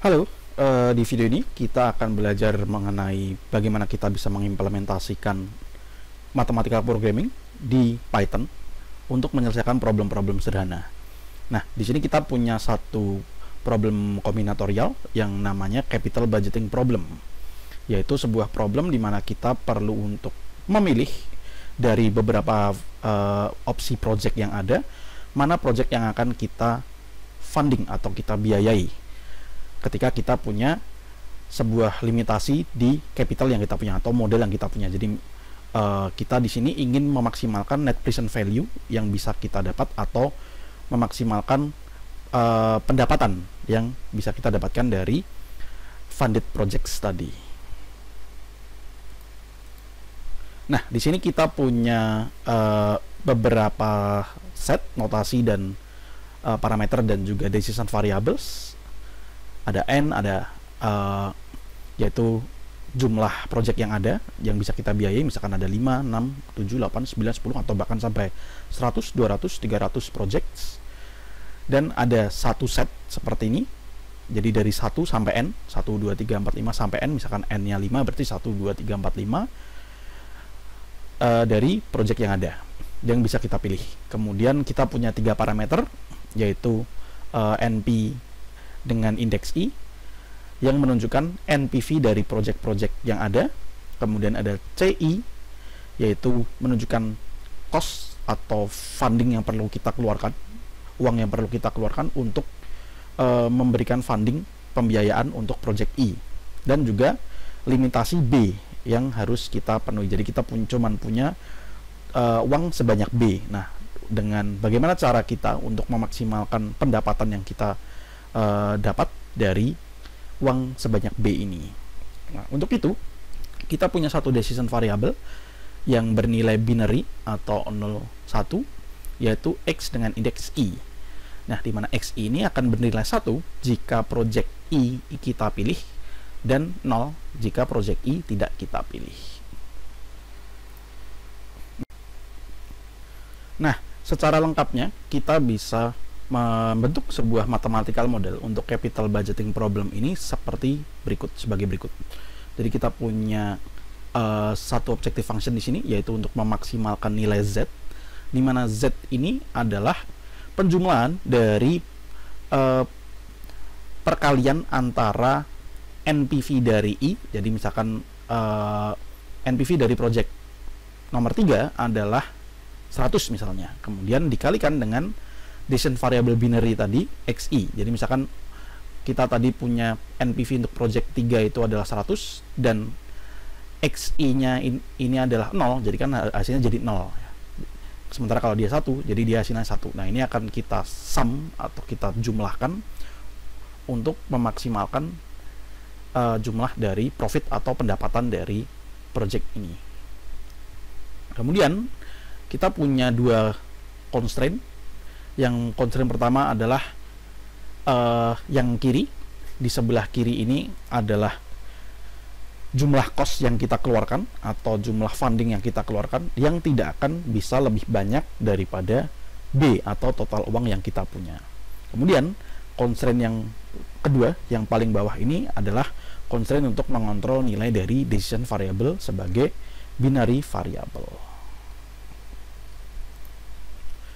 Halo, di video ini kita akan belajar mengenai bagaimana kita bisa mengimplementasikan mathematical programming di Python untuk menyelesaikan problem-problem sederhana. Nah, di sini kita punya satu problem kombinatorial yang namanya capital budgeting problem, yaitu sebuah problem di mana kita perlu untuk memilih dari beberapa opsi project yang ada, mana project yang akan kita funding atau kita biayai ketika kita punya sebuah limitasi di capital yang kita punya atau model yang kita punya. Jadi kita di sini ingin memaksimalkan net present value yang bisa kita dapat atau memaksimalkan pendapatan yang bisa kita dapatkan dari funded projects tadi. Nah, di sini kita punya beberapa set notasi dan parameter dan juga decision variables. Ada n, ada yaitu jumlah project yang ada yang bisa kita biayai, misalkan ada 5, 6, 7, 8, 9, 10 atau bahkan sampai 100, 200, 300 projects. Dan ada satu set seperti ini. Jadi dari 1 sampai n, 1 2 3 4 5 sampai n, misalkan n-nya 5 berarti 1 2 3 4 5 dari project yang ada yang bisa kita pilih. Kemudian kita punya 3 parameter, yaitu NP dengan indeks I yang menunjukkan NPV dari project-project yang ada. Kemudian ada CI, yaitu menunjukkan cost atau funding yang perlu kita keluarkan, uang yang perlu kita keluarkan untuk memberikan funding pembiayaan untuk project I. Dan juga limitasi B yang harus kita penuhi. Jadi kita cuman punya uang sebanyak B. Nah, dengan bagaimana cara kita untuk memaksimalkan pendapatan yang kita dapat dari uang sebanyak B ini. Nah, untuk itu kita punya satu decision variable yang bernilai binary atau 0 1, yaitu X dengan indeks I. Nah, di mana X ini akan bernilai 1 jika project I kita pilih dan 0 jika project I tidak kita pilih. Nah, secara lengkapnya kita bisa membentuk sebuah mathematical model untuk capital budgeting problem ini sebagai berikut. Jadi kita punya satu objective function di sini, yaitu untuk memaksimalkan nilai Z, di mana Z ini adalah penjumlahan dari perkalian antara NPV dari I. Jadi misalkan NPV dari project nomor 3 adalah 100 misalnya, kemudian dikalikan dengan decision variable binary tadi XI. Jadi misalkan kita tadi punya NPV untuk project 3 itu adalah 100 dan XI-nya ini adalah 0, jadi kan hasilnya jadi 0. Sementara kalau dia 1, jadi dia hasilnya 1. Nah, ini akan kita sum atau kita jumlahkan untuk memaksimalkan jumlah dari profit atau pendapatan dari project ini. Kemudian kita punya 2 constraint. Yang constraint pertama adalah yang kiri. Di sebelah kiri ini adalah jumlah cost yang kita keluarkan atau jumlah funding yang kita keluarkan yang tidak akan bisa lebih banyak daripada B atau total uang yang kita punya. Kemudian constraint yang kedua, yang paling bawah ini adalah constraint untuk mengontrol nilai dari decision variable sebagai binary variable.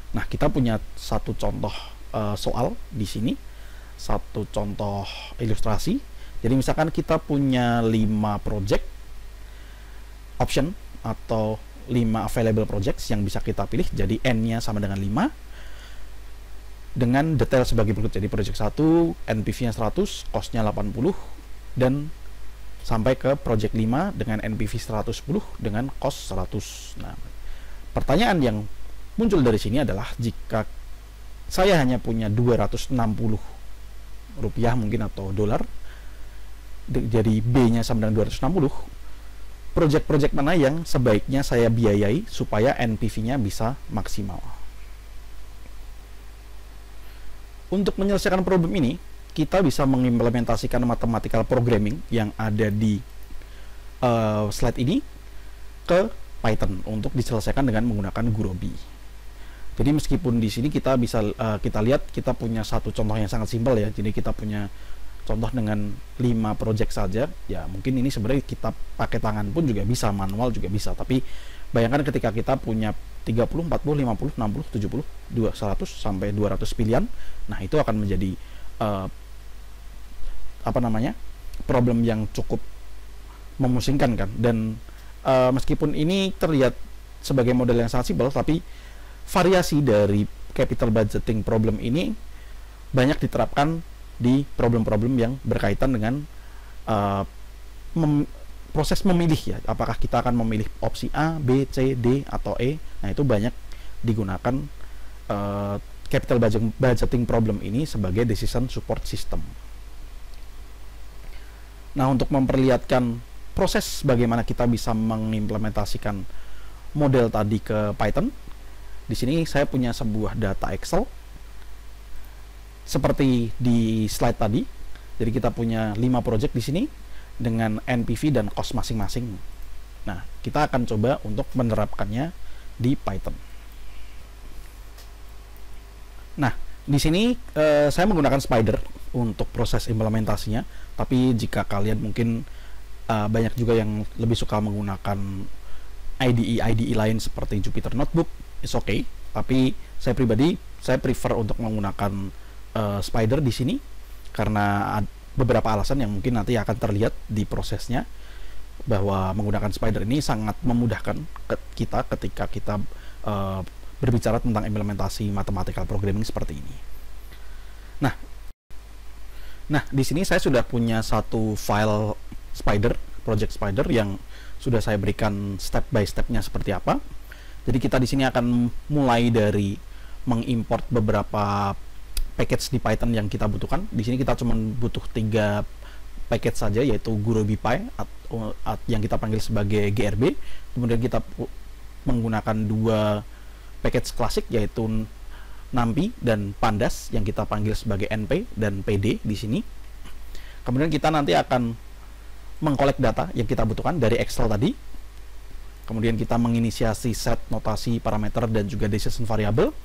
Nah, kita punya satu contoh soal di sini, satu contoh ilustrasi. Jadi misalkan kita punya 5 project option atau 5 available projects yang bisa kita pilih. Jadi n-nya sama dengan 5 dengan detail sebagai berikut. Jadi project 1 NPV-nya 100, cost-nya 80, dan sampai ke project 5 dengan NPV 110 dengan cost 100. Nah, pertanyaan yang muncul dari sini adalah, jika saya hanya punya 260 rupiah mungkin atau dolar, jadi B-nya sama dengan 260, project-project mana yang sebaiknya saya biayai supaya NPV-nya bisa maksimal? Untuk menyelesaikan problem ini, kita bisa mengimplementasikan mathematical programming yang ada di slide ini ke Python untuk diselesaikan dengan menggunakan Gurobi. Jadi meskipun di sini kita bisa kita lihat kita punya satu contoh yang sangat simpel ya. Jadi kita punya contoh dengan 5 project saja, ya mungkin ini sebenarnya kita pakai tangan pun juga bisa, manual juga bisa. Tapi bayangkan ketika kita punya 30, 40, 50, 60, 70, 100 sampai 200 pilihan, nah itu akan menjadi problem yang cukup memusingkan kan. Dan meskipun ini terlihat sebagai model yang sangat simpel, tapi variasi dari capital budgeting problem ini banyak diterapkan di problem-problem yang berkaitan dengan proses memilih ya. Apakah kita akan memilih opsi A, B, C, D, atau E. Nah, itu banyak digunakan capital budgeting problem ini sebagai decision support system. Nah, untuk memperlihatkan proses bagaimana kita bisa mengimplementasikan model tadi ke Python, di sini saya punya sebuah data Excel seperti di slide tadi. Jadi kita punya 5 project di sini dengan NPV dan cost masing-masing. Nah, kita akan coba untuk menerapkannya di Python. Nah, di sini saya menggunakan Spider untuk proses implementasinya. Tapi jika kalian mungkin banyak juga yang lebih suka menggunakan IDE lain seperti Jupyter Notebook, it's okay. Tapi saya pribadi, saya prefer untuk menggunakan Spider di sini karena beberapa alasan yang mungkin nanti akan terlihat di prosesnya, bahwa menggunakan Spider ini sangat memudahkan kita ketika kita berbicara tentang implementasi mathematical programming seperti ini. Nah, di sini saya sudah punya satu file Spider, project Spider yang sudah saya berikan step by stepnya seperti apa. Jadi kita di sini akan mulai dari mengimport beberapa package di Python yang kita butuhkan. Di sini kita cuma butuh 3 package saja, yaitu GuroBPy yang kita panggil sebagai GRB. Kemudian kita menggunakan 2 package klasik, yaitu NumPy dan Pandas yang kita panggil sebagai NP dan PD di sini. Kemudian kita nanti akan mengkolek data yang kita butuhkan dari Excel tadi. Kemudian kita menginisiasi set, notasi, parameter, dan juga decision variable.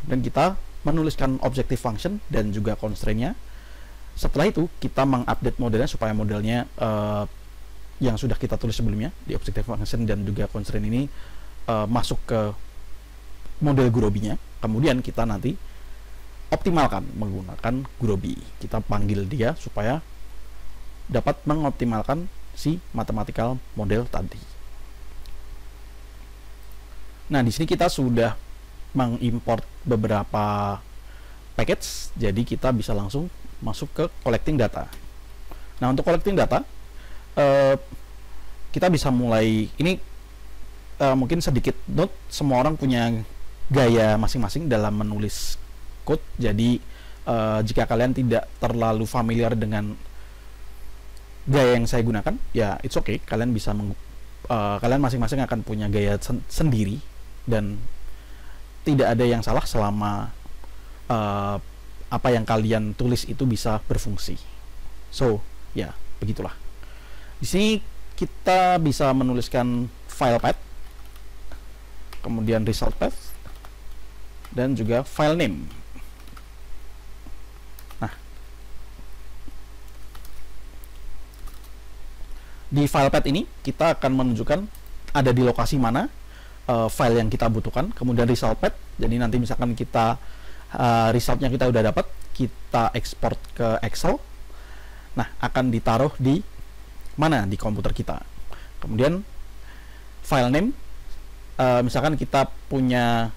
Dan kita menuliskan objective function dan juga constraint-nya. Setelah itu kita mengupdate modelnya supaya modelnya yang sudah kita tulis sebelumnya di objective function dan juga constraint ini masuk ke model Gurobi-nya. Kemudian kita nanti optimalkan menggunakan Gurobi. Kita panggil dia supaya dapat mengoptimalkan si mathematical model tadi. Nah, di sini kita sudah mengimport beberapa package, jadi kita bisa langsung masuk ke collecting data. Nah, untuk collecting data kita bisa mulai ini mungkin sedikit note, semua orang punya gaya masing-masing dalam menulis code. Jadi jika kalian tidak terlalu familiar dengan gaya yang saya gunakan, ya it's okay, kalian bisa kalian masing-masing akan punya gaya sendiri dan tidak ada yang salah selama apa yang kalian tulis itu bisa berfungsi. So, ya, begitulah. Di sini kita bisa menuliskan file path, kemudian result path, dan juga file name. Nah, di file path ini kita akan menunjukkan ada di lokasi mana file yang kita butuhkan. Kemudian result path, jadi nanti misalkan kita resultnya kita udah dapat, kita ekspor ke Excel, nah akan ditaruh di mana di komputer kita. Kemudian file name, misalkan kita punya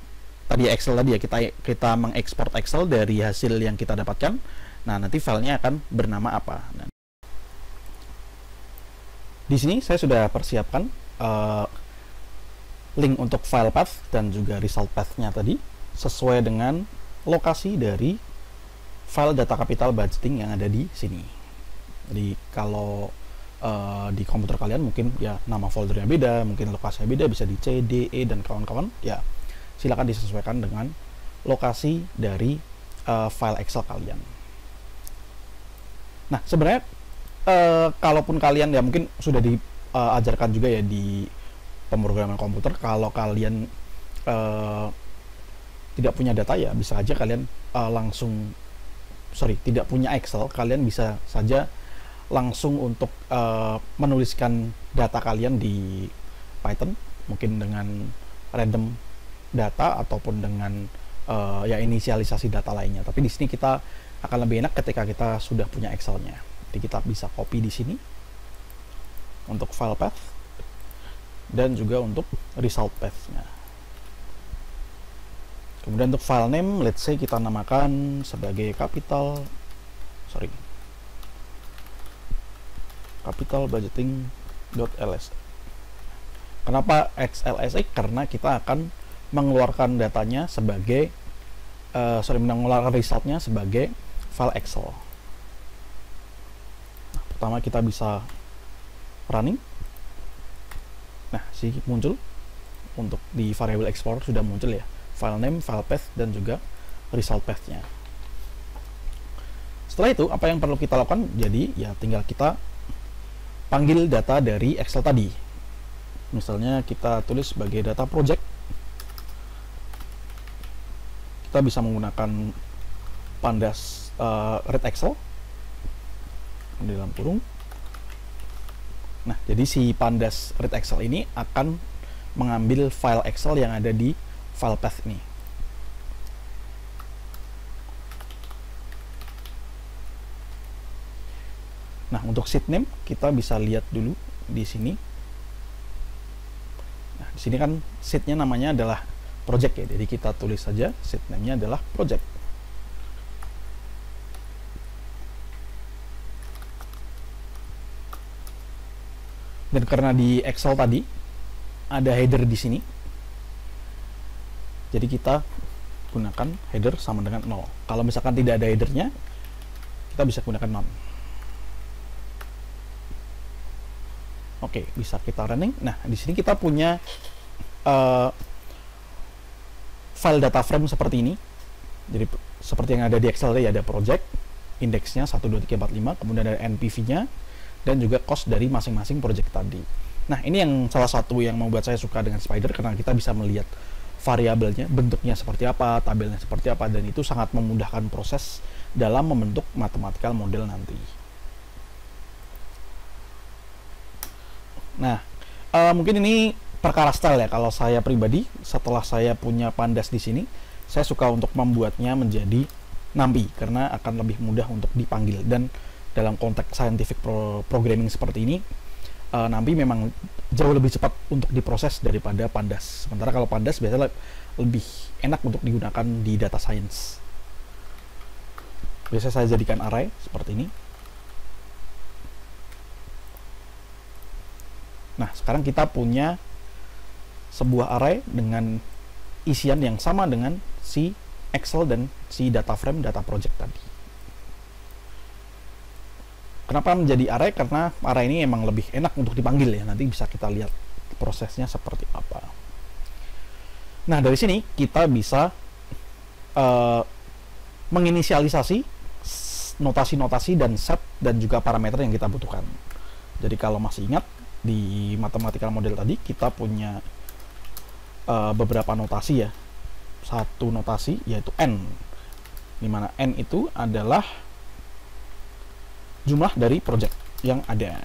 tadi Excel tadi ya, kita mengekspor Excel dari hasil yang kita dapatkan. Nah, nanti filenya akan bernama apa. Nah, di sini saya sudah persiapkan link untuk file path dan juga result path-nya tadi sesuai dengan lokasi dari file data capital budgeting yang ada di sini. Jadi kalau di komputer kalian mungkin ya nama foldernya beda, mungkin lokasinya beda, bisa di C, D, E, dan kawan-kawan, ya silakan disesuaikan dengan lokasi dari file Excel kalian. Nah, sebenarnya kalaupun kalian ya mungkin sudah diajarkan juga ya di pemrograman komputer, kalau kalian tidak punya data ya bisa aja kalian langsung tidak punya Excel, kalian bisa saja langsung untuk menuliskan data kalian di Python, mungkin dengan random data ataupun dengan ya inisialisasi data lainnya. Tapi di sini kita akan lebih enak ketika kita sudah punya Excel-nya. Jadi kita bisa copy di sini untuk file path dan juga untuk result path-nya. Kemudian untuk file name, let's say kita namakan sebagai capital budgeting.ls. Kenapa XLSX? Karena kita akan mengeluarkan datanya sebagai mengeluarkan resultnya sebagai file Excel. Nah, pertama kita bisa running. Nah, muncul untuk di variable explorer sudah muncul ya, file name, file path, dan juga result path-nya. Setelah itu, apa yang perlu kita lakukan? Jadi, ya tinggal kita panggil data dari Excel tadi. Misalnya kita tulis sebagai data project. Kita bisa menggunakan pandas read Excel di dalam kurung. Nah, jadi si pandas read Excel ini akan mengambil file Excel yang ada di file path ini. Nah, untuk sheet name kita bisa lihat dulu di sini. Nah, di sini kan sheet-nya namanya adalah project ya. Jadi kita tulis saja sheet name-nya adalah project. Dan karena di Excel tadi ada header di sini, jadi kita gunakan header sama dengan 0. Kalau misalkan tidak ada headernya, kita bisa gunakan none. Oke, bisa kita running. Nah, di sini kita punya file data frame seperti ini. Jadi seperti yang ada di Excel ya, ada project, indeksnya 1, 2, 3, 4, 5, kemudian ada NPV-nya, dan juga cost dari masing-masing project tadi. Nah, ini yang salah satu yang membuat saya suka dengan Spider, karena kita bisa melihat variabelnya, bentuknya seperti apa, tabelnya seperti apa, dan itu sangat memudahkan proses dalam membentuk mathematical model nanti. Nah, mungkin ini perkara style ya. Kalau saya pribadi, setelah saya punya pandas di sini, saya suka untuk membuatnya menjadi NumPy, karena akan lebih mudah untuk dipanggil. Dan dalam konteks scientific programming seperti ini, NumPy memang jauh lebih cepat untuk diproses daripada pandas. Sementara kalau pandas biasanya lebih enak untuk digunakan di data science. Biasanya saya jadikan array seperti ini. Nah, sekarang kita punya sebuah array dengan isian yang sama dengan si Excel dan si data frame data project tadi. Kenapa menjadi array? Karena array ini emang lebih enak untuk dipanggil ya. Nanti bisa kita lihat prosesnya seperti apa. Nah, dari sini kita bisa menginisialisasi notasi-notasi dan set dan juga parameter yang kita butuhkan. Jadi kalau masih ingat, di mathematical model tadi kita punya beberapa notasi ya. Satu notasi yaitu n, dimana n itu adalah jumlah dari project yang ada.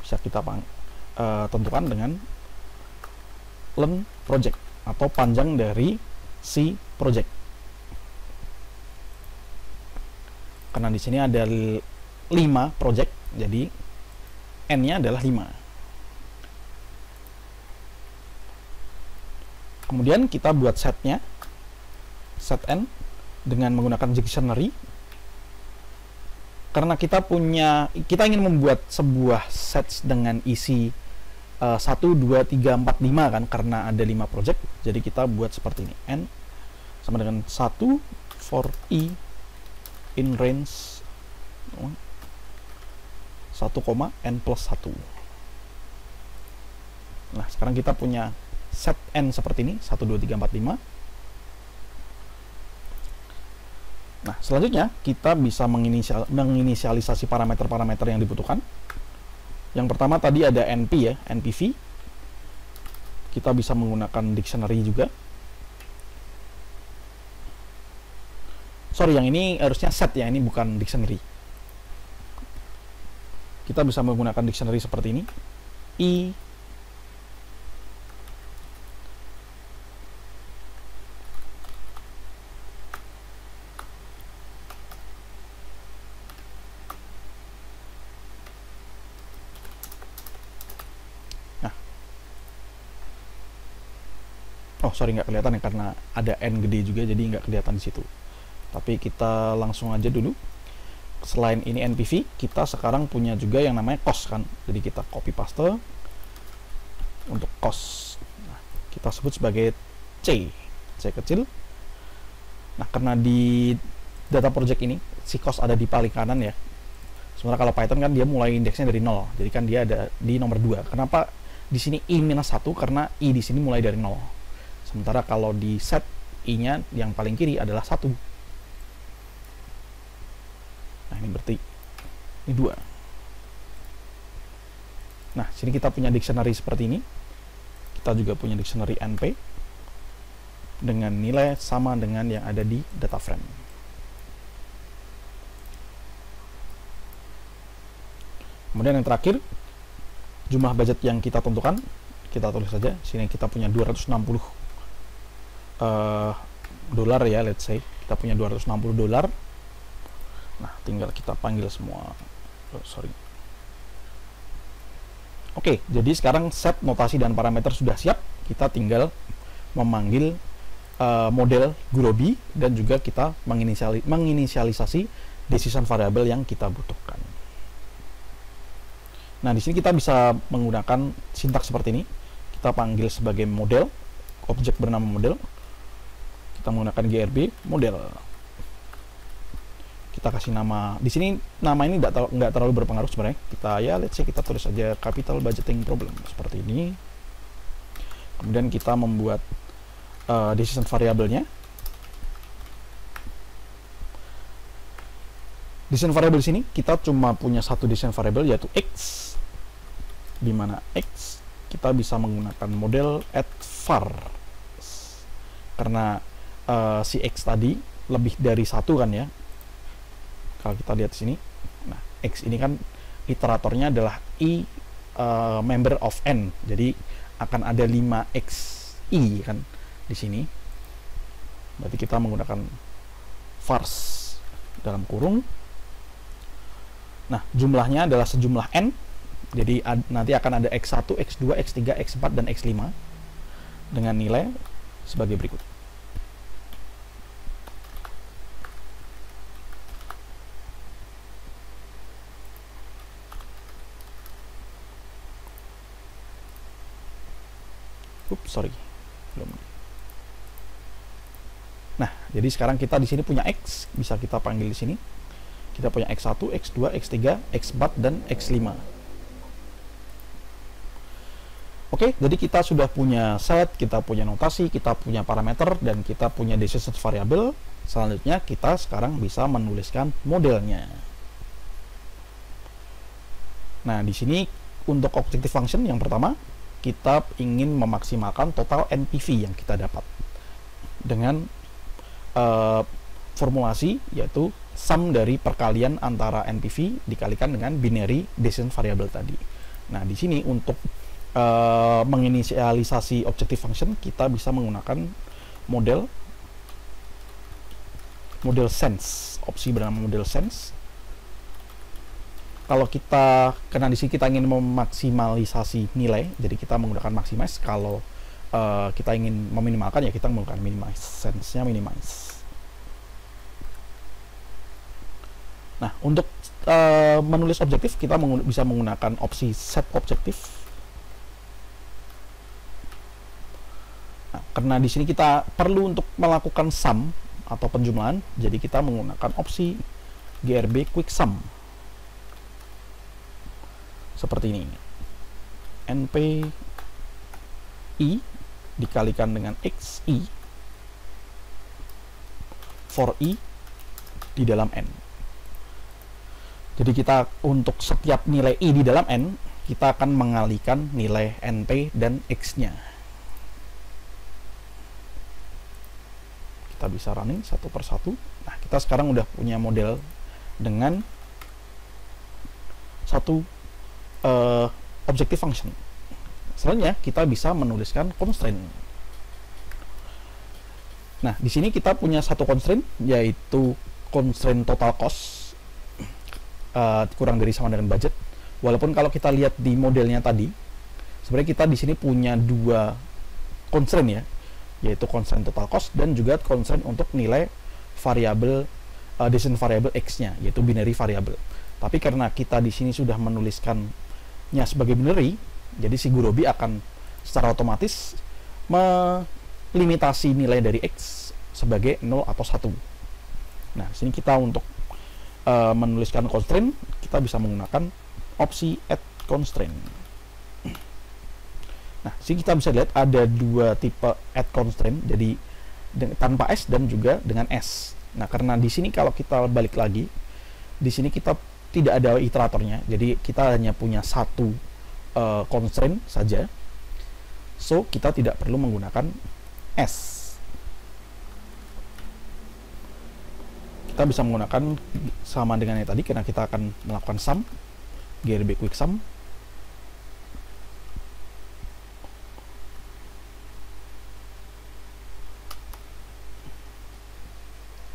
Bisa kita tentukan dengan len project atau panjang dari si project. Karena di sini ada 5 project, jadi n-nya adalah 5. Kemudian kita buat setnya, set n dengan menggunakan dictionary. Karena kita ingin membuat sebuah set dengan isi 1, 2, 3, 4, 5 kan, karena ada 5 project. Jadi kita buat seperti ini, n sama dengan 1 for i in range 1, n plus 1. Nah, sekarang kita punya set n seperti ini, 1, 2, 3, 4, 5. Nah, selanjutnya kita bisa menginisialisasi parameter-parameter yang dibutuhkan. Yang pertama tadi ada NP ya, NPV. Kita bisa menggunakan dictionary juga. Sorry, yang ini harusnya set ya, ini bukan dictionary. Kita bisa menggunakan dictionary seperti ini. I Oh sorry, nggak kelihatan ya karena ada n gede juga, jadi nggak kelihatan di situ. Tapi kita langsung aja dulu. Selain ini NPV, kita sekarang punya juga yang namanya cost kan. Jadi kita copy paste untuk cost. Nah, kita sebut sebagai C kecil. Nah, karena di data project ini si cost ada di paling kanan ya. Sementara kalau Python kan dia mulai indeksnya dari 0. Jadi kan dia ada di nomor 2. Kenapa di sini I-1? Karena I di sini mulai dari 0. Sementara kalau di set I-nya yang paling kiri adalah 1. Nah, ini berarti ini 2. Nah, sini kita punya dictionary seperti ini. Kita juga punya dictionary NP dengan nilai sama dengan yang ada di data frame. Kemudian yang terakhir, jumlah budget yang kita tentukan, kita tulis saja. Sini kita punya 260 dolar ya, let's say. Kita punya 260 dolar. Nah, tinggal kita panggil semua. Oke, jadi sekarang set, notasi, dan parameter sudah siap. Kita tinggal memanggil model Gurobi dan juga kita menginisialisasi decision variable yang kita butuhkan. Nah, di sini kita bisa menggunakan sintaks seperti ini. Kita panggil sebagai model, objek bernama model. Kita menggunakan grb model. Kita kasih nama. Di sini nama ini nggak terlalu berpengaruh sebenarnya. Kita ya let's say kita tulis saja capital budgeting problem seperti ini. Kemudian kita membuat decision variabelnya. Decision variable di sini kita cuma punya satu decision variable yaitu x. Di mana x kita bisa menggunakan model add var. Karena si x tadi lebih dari satu kan ya. Kalau kita lihat di sini, nah x ini kan iteratornya adalah i member of n, jadi akan ada 5xi kan di sini. Berarti kita menggunakan vars dalam kurung. Nah, jumlahnya adalah sejumlah n, jadi nanti akan ada x1, x2, x3, x4 dan x5 dengan nilai sebagai berikut. Sorry, belum. Nah, jadi sekarang kita di sini punya x, bisa kita panggil di sini. Kita punya x1, x2, x3, x4 dan x5. Oke, jadi kita sudah punya set, kita punya notasi, kita punya parameter, dan kita punya decision variable. Selanjutnya kita sekarang bisa menuliskan modelnya. Nah, di sini untuk objective function yang pertama, kita ingin memaksimalkan total NPV yang kita dapat dengan formulasi yaitu sum dari perkalian antara NPV dikalikan dengan binary decision variable tadi. Nah, di sini untuk menginisialisasi objective function kita bisa menggunakan model sense, opsi bernama model sense. Kalau kita, karena di sini kita ingin memaksimalisasi nilai, jadi kita menggunakan maximize. Kalau kita ingin meminimalkan, ya kita menggunakan minimize, sense-nya minimize. Nah, untuk menulis objektif, kita bisa menggunakan opsi set objektif. Nah, karena di sini kita perlu untuk melakukan sum atau penjumlahan, jadi kita menggunakan opsi grb quick sum. Seperti ini, np i dikalikan dengan xi for i di dalam n. Jadi kita untuk setiap nilai i di dalam n, kita akan mengalikan nilai np dan x-nya. Kita kita bisa running satu persatu. Nah, kita sekarang udah punya model dengan satu objective function. Selanjutnya kita bisa menuliskan constraint. Nah, di sini kita punya satu constraint, yaitu constraint total cost, kurang dari sama dengan budget. Walaupun kalau kita lihat di modelnya tadi, sebenarnya kita di sini punya dua constraint ya, yaitu constraint total cost dan juga constraint untuk nilai variabel decision variable x-nya, yaitu binary variable. Tapi karena kita di sini sudah menuliskannya sebagai binary, jadi si Gurobi akan secara otomatis melimitasi nilai dari x sebagai 0 atau 1. Nah, di sini kita untuk menuliskan constraint, kita bisa menggunakan opsi add constraint. Nah, sini kita bisa lihat ada dua tipe add constraint, jadi tanpa S dan juga dengan S. Nah, karena di sini kalau kita balik lagi, di sini kita tidak ada iteratornya, jadi kita hanya punya satu constraint saja. So, kita tidak perlu menggunakan S. Kita bisa menggunakan sama dengan yang tadi, karena kita akan melakukan sum, GRB quick sum.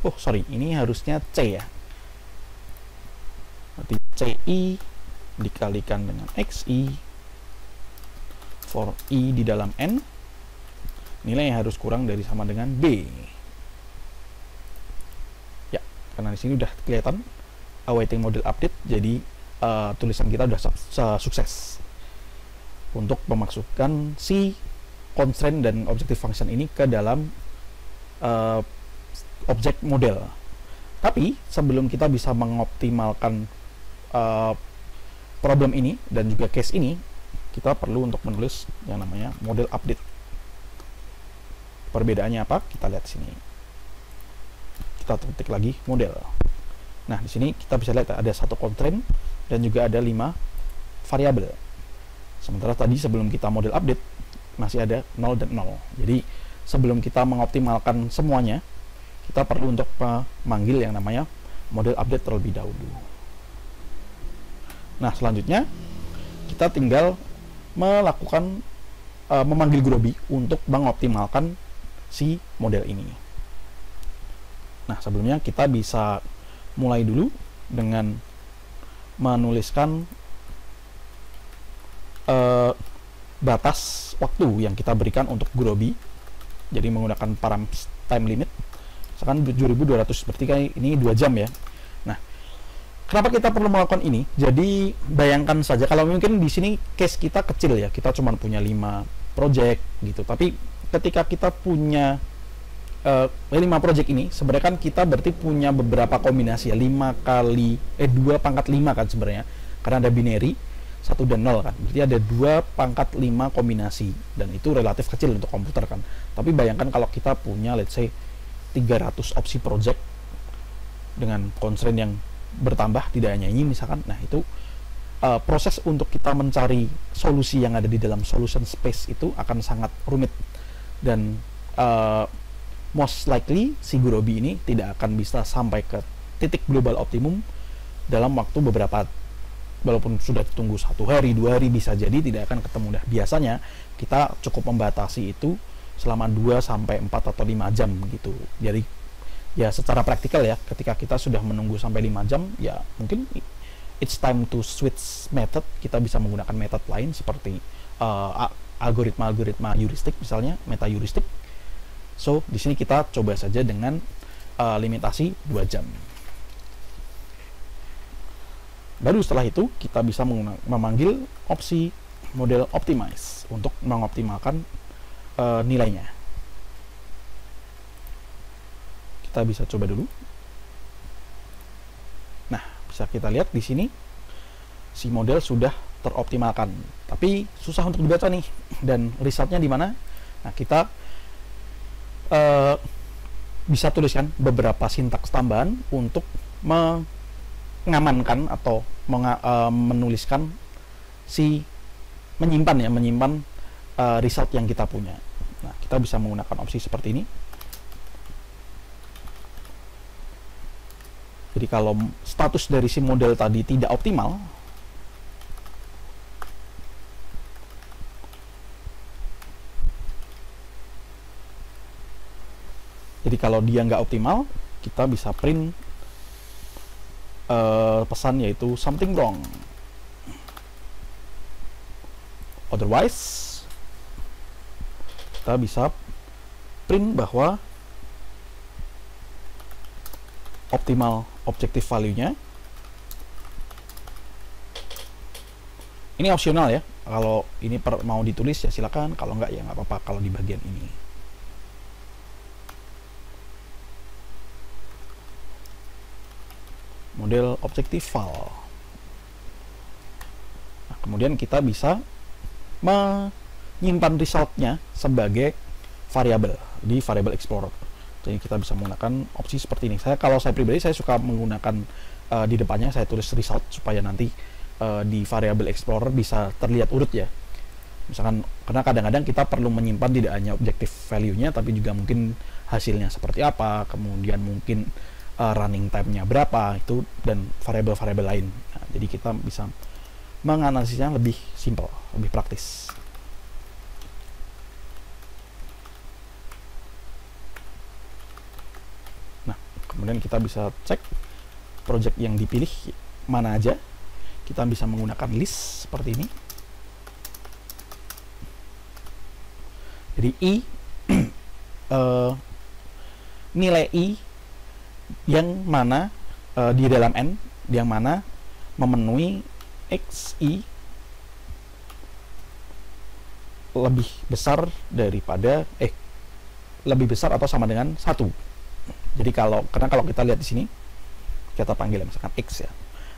Oh, sorry, ini harusnya C ya. Berarti CI dikalikan dengan XI for I di dalam N, nilai yang harus kurang dari sama dengan B. Ya, karena di sini udah kelihatan awaiting model update, jadi tulisan kita udah sukses untuk memasukkan si constraint dan objective function ini ke dalam objek model. Tapi sebelum kita bisa mengoptimalkan problem ini dan juga case ini, kita perlu untuk menulis yang namanya model update. Perbedaannya apa? Kita lihat sini. Kita ketik lagi model. Nah, di sini kita bisa lihat ada satu constraint dan juga ada 5 variabel. Sementara tadi sebelum kita model update masih ada 0 dan 0. Jadi sebelum kita mengoptimalkan semuanya, kita perlu untuk memanggil yang namanya model update terlebih dahulu. Nah, selanjutnya kita tinggal melakukan memanggil Gurobi untuk mengoptimalkan si model ini. Nah, sebelumnya kita bisa mulai dulu dengan menuliskan batas waktu yang kita berikan untuk Gurobi. Jadi menggunakan parameter time limit. Misalkan 7200, berarti kayak ini 2 jam ya. Nah, kenapa kita perlu melakukan ini? Jadi bayangkan saja kalau mungkin di sini case kita kecil ya, kita cuma punya 5 project gitu. Tapi ketika kita punya 5 project ini, sebenarnya kan kita berarti punya beberapa kombinasi ya, 2 pangkat 5 kan sebenarnya. Karena ada binary 1 dan 0 kan. Berarti ada 2 pangkat 5 kombinasi, dan itu relatif kecil untuk komputer kan. Tapi bayangkan kalau kita punya let's say 300 opsi project dengan constraint yang bertambah, tidak hanya ini misalkan. Nah, itu proses untuk kita mencari solusi yang ada di dalam solution space itu akan sangat rumit, dan most likely si Gurobi ini tidak akan bisa sampai ke titik global optimum dalam waktu beberapa, walaupun sudah tunggu 1 hari 2 hari, bisa jadi tidak akan ketemu. Dah biasanya kita cukup membatasi itu selama 2 sampai 4 atau 5 jam gitu. Jadi ya secara praktikal ya, ketika kita sudah menunggu sampai 5 jam, ya mungkin it's time to switch method. Kita bisa menggunakan method lain seperti algoritma heuristik, misalnya meta heuristik. So di sini kita coba saja dengan limitasi 2 jam. Baru setelah itu kita bisa memanggil opsi model optimize untuk mengoptimalkan nilainya. Kita bisa coba dulu. Nah, bisa kita lihat di sini si model sudah teroptimalkan, tapi susah untuk dibaca nih. Dan resultnya di mana? Nah, kita bisa tuliskan beberapa sintaks tambahan untuk mengamankan atau menuliskan si menyimpan result yang kita punya. Nah, kita bisa menggunakan opsi seperti ini. Jadi kalau status dari si model tadi tidak optimal, jadi kalau dia nggak optimal, kita bisa print pesan yaitu something wrong. Otherwise, kita bisa print bahwa optimal objective value-nya. Ini opsional ya. Kalau ini mau ditulis ya silakan, kalau nggak ya nggak apa-apa kalau di bagian ini. Model objective file. Nah, kemudian kita bisa menyimpan resultnya sebagai variabel di variable explorer. Jadi kita bisa menggunakan opsi seperti ini. Kalau saya pribadi saya suka menggunakan di depannya saya tulis result supaya nanti di variable explorer bisa terlihat urut ya. Misalkan karena kadang-kadang kita perlu menyimpan tidak hanya objective value-nya tapi juga mungkin hasilnya seperti apa, kemudian mungkin running time-nya berapa itu dan variabel-variabel lain. Nah, jadi kita bisa menganalisisnya lebih simple, lebih praktis. Kemudian kita bisa cek project yang dipilih mana aja. Kita bisa menggunakan list seperti ini. Jadi I nilai I yang mana di dalam N yang mana memenuhi XI lebih besar daripada lebih besar atau sama dengan 1. Jadi karena kalau kita lihat di sini kita panggil misalkan X ya.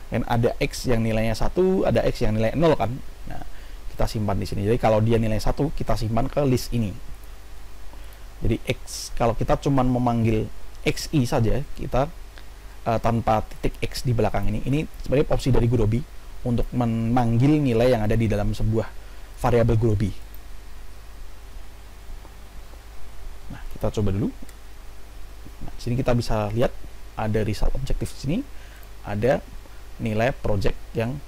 Dan ada X yang nilainya 1, ada X yang nilai 0 kan. Nah, kita simpan di sini. Jadi kalau dia nilai 1, kita simpan ke list ini. Jadi X kalau kita cuman memanggil XI saja, kita tanpa titik X di belakang ini sebenarnya opsi dari Gurobi untuk memanggil nilai yang ada di dalam sebuah variabel Gurobi. Nah, kita coba dulu. Nah, sini kita bisa lihat ada result objektif di sini, ada nilai project yang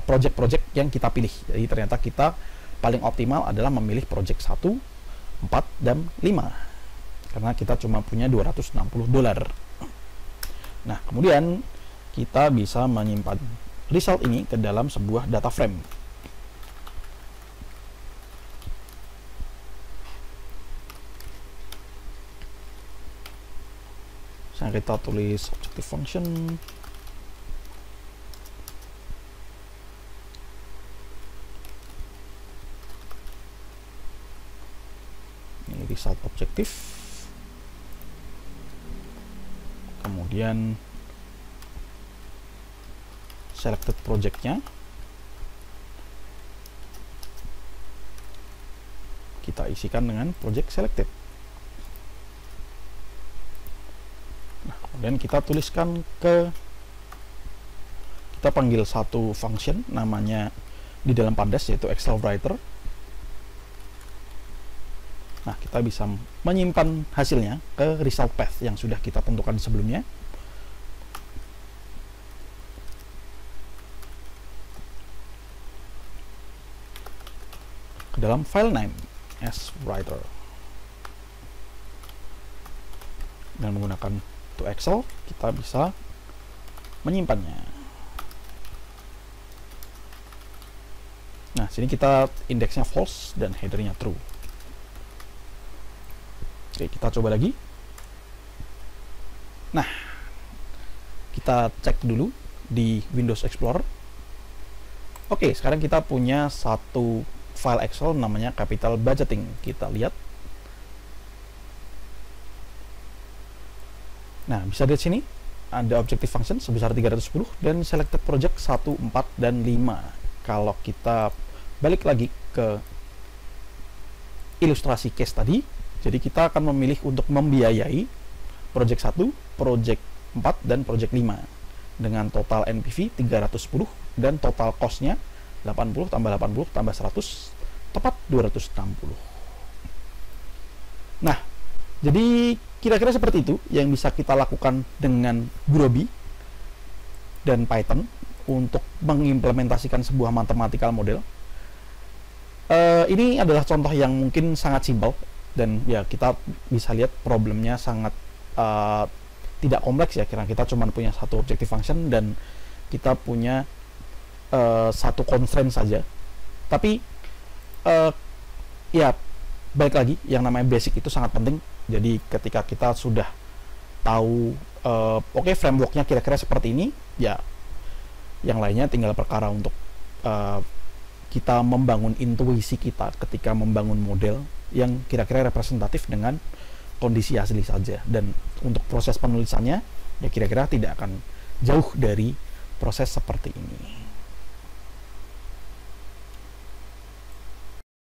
project-project yang kita pilih. Jadi ternyata kita paling optimal adalah memilih project 1, 4, dan 5 karena kita cuma punya $260. Nah, kemudian kita bisa menyimpan result ini ke dalam sebuah data frame. Kita tulis objective function ini result objective, kemudian selected projectnya kita isikan dengan project selected. Dan kita tuliskan kita panggil satu function namanya di dalam Pandas yaitu Excel Writer. Nah, kita bisa menyimpan hasilnya ke result path yang sudah kita tentukan sebelumnya. Ke dalam file name as writer. Dan menggunakan Excel kita bisa menyimpannya. Nah, sini kita indeksnya false dan headernya true. Oke, kita coba lagi. Nah, kita cek dulu di Windows Explorer. Oke, sekarang kita punya satu file Excel namanya Capital Budgeting. Kita lihat. Nah, bisa lihat sini ada objective function sebesar 310 dan selected project 1, 4, dan 5. Kalau kita balik lagi ke ilustrasi case tadi, jadi kita akan memilih untuk membiayai project 1, project 4, dan project 5 dengan total NPV 310 dan total cost-nya 80 tambah 80 tambah 100 tepat 260. Nah, jadi kira-kira seperti itu yang bisa kita lakukan dengan Groby dan Python untuk mengimplementasikan sebuah mathematical model. Ini adalah contoh yang mungkin sangat simpel, dan ya kita bisa lihat problemnya sangat tidak kompleks ya, karena kita cuma punya satu objective function dan kita punya satu constraint saja. Tapi ya balik lagi, yang namanya basic itu sangat penting. Jadi ketika kita sudah tahu oke, frameworknya kira-kira seperti ini, ya yang lainnya tinggal perkara untuk kita membangun intuisi kita ketika membangun model yang kira-kira representatif dengan kondisi asli saja. Dan untuk proses penulisannya ya kira-kira tidak akan jauh dari proses seperti ini.